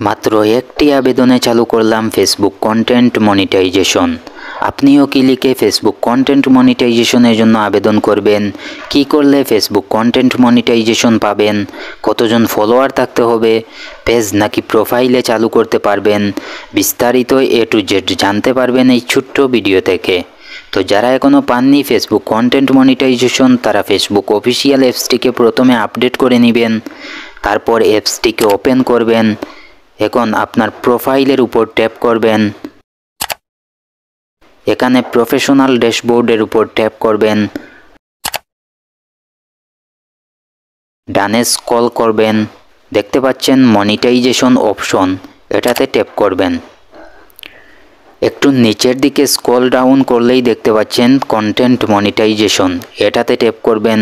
মাত্র একটি আবেদনে চালু করলাম ফেসবুক কন্টেন্ট মনিটাইজেশন। আপনিও কি লিখে ফেসবুক কন্টেন্ট মনিটাইজেশনের জন্য আবেদন করবেন, কি করলে ফেসবুক কন্টেন্ট মনিটাইজেশন পাবেন, কতজন ফলোয়ার থাকতে হবে, পেজ নাকি প্রোফাইলে চালু করতে পারবেন, বিস্তারিত A to Z জানতে পারবেন এই ছোট্ট ভিডিও থেকে। তো যারা এখনও পাননি ফেসবুক কন্টেন্ট মনিটাইজেশন, তারা ফেসবুক অফিসিয়াল অ্যাপসটিকে প্রথমে আপডেট করে নেবেন, তারপর অ্যাপসটিকে ওপেন করবেন। এখন আপনার প্রোফাইলের উপর ট্যাপ করবেন, এখানে প্রফেশনাল ড্যাশবোর্ডের উপর ট্যাপ করবেন, ডানে স্ক্রল করবেন, দেখতে পাচ্ছেন মনিটাইজেশন অপশন, এটাতে ট্যাপ করবেন। একটু নিচের দিকে স্ক্রল ডাউন করলেই দেখতে পাচ্ছেন কন্টেন্ট মনিটাইজেশন, এটাতে ট্যাপ করবেন।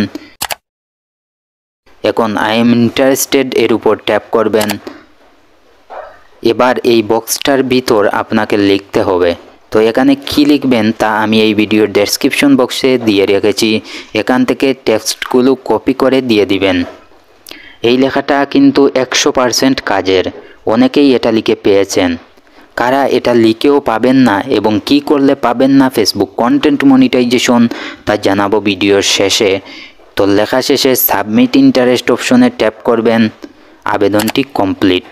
এখন আই এম ইন্টারেস্টেড এর উপর ট্যাপ করবেন। এবার এই বক্সটার ভিতর আপনাকে লিখতে হবে। তো এখানে কি লিখবেন তা আমি এই ভিডিওর ডেসক্রিপশন বক্সে দিয়ে রেখেছি, এখান থেকে টেক্সটগুলো কপি করে দিয়ে দিবেন। এই লেখাটা কিন্তু 100% কাজের, অনেকেই এটা লিখে পেয়েছেন। কারা এটা লিখেও পাবেন না এবং কি করলে পাবেন না ফেসবুক কন্টেন্ট মনিটাইজেশন তা জানাবো ভিডিওর শেষে। তো লেখা শেষে সাবমিট ইন্টারেস্ট অপশনে ট্যাপ করবেন, আবেদনটি কমপ্লিট।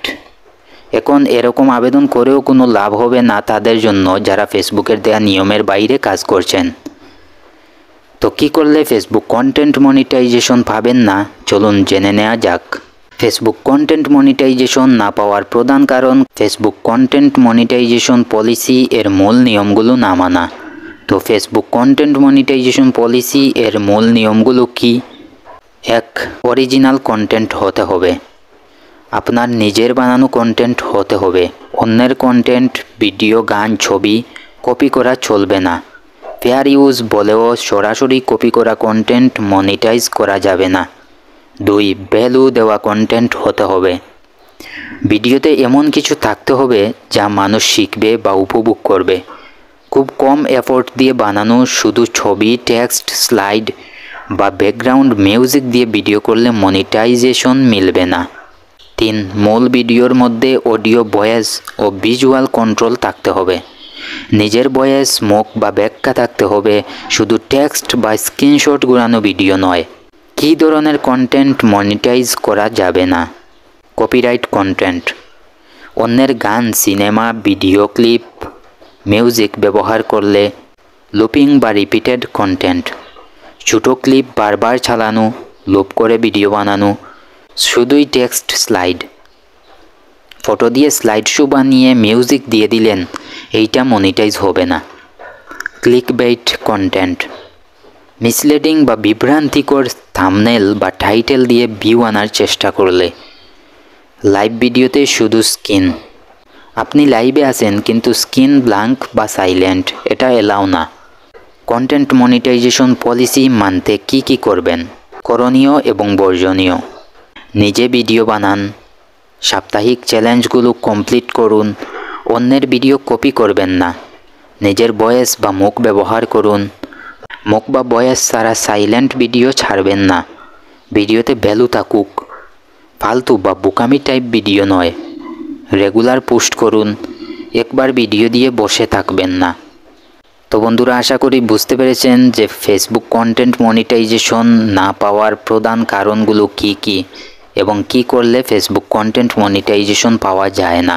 এখন এরকম আবেদন করেও কোনো লাভ হবে না তাদের জন্য যারা ফেসবুকের দেয়া নিয়মের বাইরে কাজ করছেন। তো কি করলে ফেসবুক কন্টেন্ট মনিটাইজেশন পাবেন না, চলুন জেনে নেওয়া যাক। ফেসবুক কন্টেন্ট মনিটাইজেশন না পাওয়ার প্রধান কারণ ফেসবুক কন্টেন্ট মনিটাইজেশন পলিসি এর মূল নিয়মগুলো না মানা। তো ফেসবুক কন্টেন্ট মনিটাইজেশন পলিসি এর মূল নিয়মগুলো কি? 1. অরিজিনাল কন্টেন্ট হতে হবে, আপনার নিজের বানানো কন্টেন্ট হতে হবে। অন্যের কন্টেন্ট, ভিডিও, গান, ছবি কপি করা চলবে না। ফেয়ার ইউজ বলেও সরাসরি কপি করা কন্টেন্ট মনিটাইজ করা যাবে না। 2. ভ্যালু দেওয়া কন্টেন্ট হতে হবে, ভিডিওতে এমন কিছু থাকতে হবে যা মানুষ শিখবে বা উপভোগ করবে। খুব কম এফোর্ট দিয়ে বানানো শুধু ছবি, টেক্সট, স্লাইড বা ব্যাকগ্রাউন্ড মিউজিক দিয়ে ভিডিও করলে মনিটাইজেশন মিলবে না। 3. মূল ভিডিওর মধ্যে অডিও, ভয়েস ও ভিজুয়াল কন্ট্রোল থাকতে হবে। নিজের ভয়েস, মুখ বা ব্যাখ্যা থাকতে হবে, শুধু টেক্সট বা স্ক্রিনশট ঘোরানো ভিডিও নয়। কী ধরনের কন্টেন্ট মনিটাইজ করা যাবে না? কপিরাইট কন্টেন্ট, অন্যের গান, সিনেমা, ভিডিও ক্লিপ, মিউজিক ব্যবহার করলে। লুপিং বা রিপিটেড কন্টেন্ট, ছোটো ক্লিপ বারবার চালানো, লুপ করে ভিডিও বানানো, শুধুই টেক্সট, স্লাইড, ফটো দিয়ে স্লাইড শো বানিয়ে মিউজিক দিয়ে দিলেন, এইটা মনিটাইজ হবে না। ক্লিকবেইট কন্টেন্ট, মিসলিডিং বা বিভ্রান্তিকর থাম্বনেল বা টাইটেল দিয়ে ভিউ আনার চেষ্টা করলে। লাইভ ভিডিওতে শুধু স্ক্রিন, আপনি লাইভে আছেন কিন্তু স্ক্রিন ব্ল্যাঙ্ক বা সাইলেন্ট, এটা এলাও না। কন্টেন্ট মনিটাইজেশন পলিসি মানতে কি করবেন? করণীয় এবং বর্জনীয়: নিজে ভিডিও বানান, সাপ্তাহিক চ্যালেঞ্জগুলো কমপ্লিট করুন, অন্যের ভিডিও কপি করবেন না, নিজের ভয়েস বা মুখ ব্যবহার করুন, মুখ বা ভয়েস ছাড়া সাইলেন্ট ভিডিও ছাড়বেন না, ভিডিওতে ভ্যালু থাকুক, ফালতু বা বোকামি টাইপ ভিডিও নয়, রেগুলার পোস্ট করুন, একবার ভিডিও দিয়ে বসে থাকবেন না। তো বন্ধুরা, আশা করি বুঝতে পেরেছেন যে ফেসবুক কন্টেন্ট মনিটাইজেশন না পাওয়ার প্রধান কারণগুলো কি এবং কি করলে ফেসবুক কন্টেন্ট মনিটাইজেশন পাওয়া যায় না।